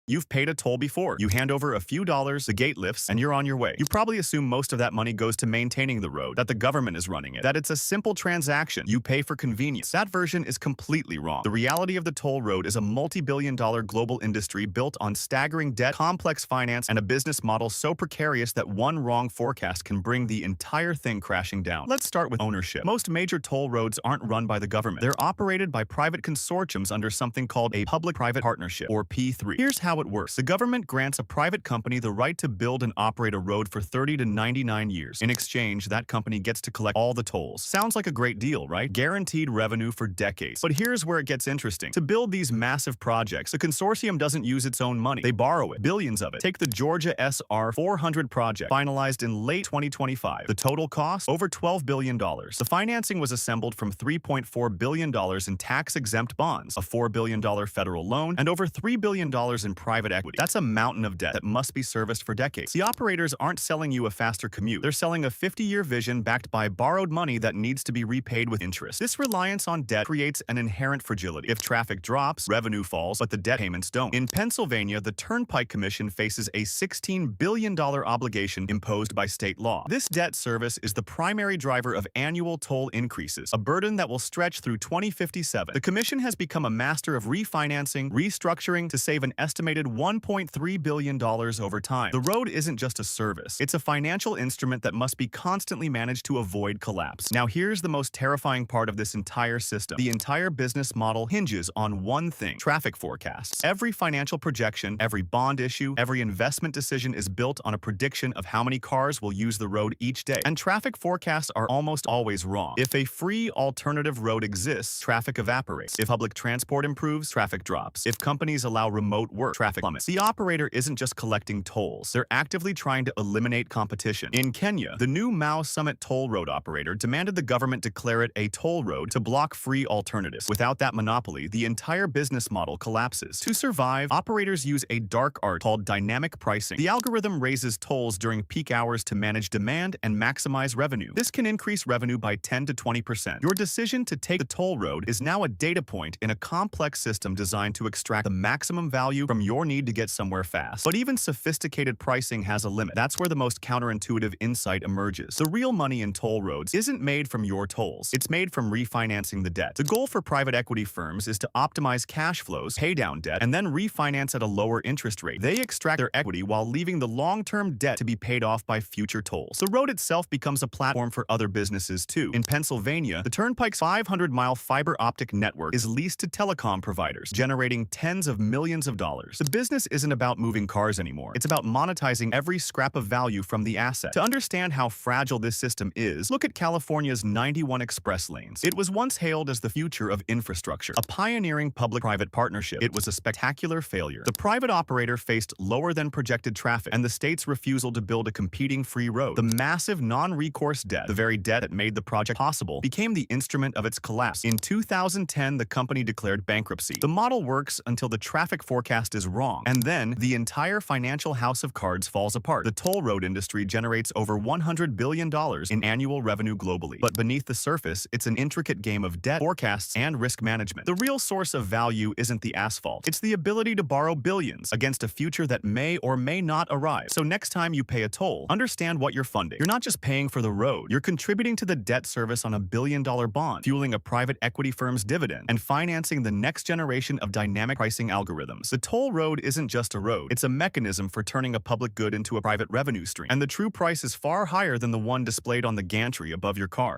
You've paid a toll before. You hand over a few dollars, the gate lifts, and you're on your way. You probably assume most of that money goes to maintaining the road, that the government is running it, that it's a simple transaction. You pay for convenience. That version is completely wrong. The reality of the toll road is a multi-billion-dollar global industry built on staggering debt, complex finance, and a business model so precarious that one wrong forecast can bring the entire thing crashing down. Let's start with ownership. Most major toll roads aren't run by the government. They're operated by private consortiums under something called a public-private partnership, or P3. Here's how it works. The government grants a private company the right to build and operate a road for 30 to 99 years. In exchange, that company gets to collect all the tolls. Sounds like a great deal, right? Guaranteed revenue for decades. But here's where it gets interesting. To build these massive projects, the consortium doesn't use its own money. They borrow it, billions of it. Take the Georgia SR 400 project, finalized in late 2025. The total cost? Over $12 billion. The financing was assembled from $3.4 billion in tax-exempt bonds, a $4 billion federal loan, and over $3 billion in private equity. That's a mountain of debt that must be serviced for decades. The operators aren't selling you a faster commute. They're selling a 50-year vision backed by borrowed money that needs to be repaid with interest. This reliance on debt creates an inherent fragility. If traffic drops, revenue falls, but the debt payments don't. In Pennsylvania, the Turnpike Commission faces a $16 billion obligation imposed by state law. This debt service is the primary driver of annual toll increases, a burden that will stretch through 2057. The commission has become a master of refinancing, restructuring to save an estimated $1.3 billion over time. The road isn't just a service. It's a financial instrument that must be constantly managed to avoid collapse. Now here's the most terrifying part of this entire system. The entire business model hinges on one thing: traffic forecasts. Every financial projection, every bond issue, every investment decision is built on a prediction of how many cars will use the road each day. And traffic forecasts are almost always wrong. If a free alternative road exists, traffic evaporates. If public transport improves, traffic drops. If companies allow remote work, traffic plummets. The operator isn't just collecting tolls. They're actively trying to eliminate competition. In Kenya, the new Mau Summit toll road operator demanded the government declare it a toll road to block free alternatives. Without that monopoly, the entire business model collapses. To survive, operators use a dark art called dynamic pricing. The algorithm raises tolls during peak hours to manage demand and maximize revenue. This can increase revenue by 10 to 20%. Your decision to take the toll road is now a data point in a complex system designed to extract the maximum value from your need to get somewhere fast. But even sophisticated pricing has a limit. That's where the most counterintuitive insight emerges. The real money in toll roads isn't made from your tolls. It's made from refinancing the debt. The goal for private equity firms is to optimize cash flows, pay down debt, and then refinance at a lower interest rate. They extract their equity while leaving the long-term debt to be paid off by future tolls. The road itself becomes a platform for other businesses too. In Pennsylvania, the Turnpike's 500-mile fiber optic network is leased to telecom providers, generating tens of millions of dollars. The business isn't about moving cars anymore. It's about monetizing every scrap of value from the asset. To understand how fragile this system is, look at California's 91 express lanes. It was once hailed as the future of infrastructure, a pioneering public-private partnership. It was a spectacular failure. The private operator faced lower than projected traffic, and the state's refusal to build a competing free road. The massive non-recourse debt, the very debt that made the project possible, became the instrument of its collapse. In 2010, the company declared bankruptcy. The model works until the traffic forecast is wrong, and then the entire financial house of cards falls apart. The toll road industry generates over $100 billion in annual revenue globally. But beneath the surface, it's an intricate game of debt, forecasts, and risk management. The real source of value isn't the asphalt. It's the ability to borrow billions against a future that may or may not arrive. So next time you pay a toll, understand what you're funding. You're not just paying for the road. You're contributing to the debt service on a billion-dollar bond, fueling a private equity firm's dividend, and financing the next generation of dynamic pricing algorithms. The toll road isn't just a road. It's a mechanism for turning a public good into a private revenue stream. And the true price is far higher than the one displayed on the gantry above your car.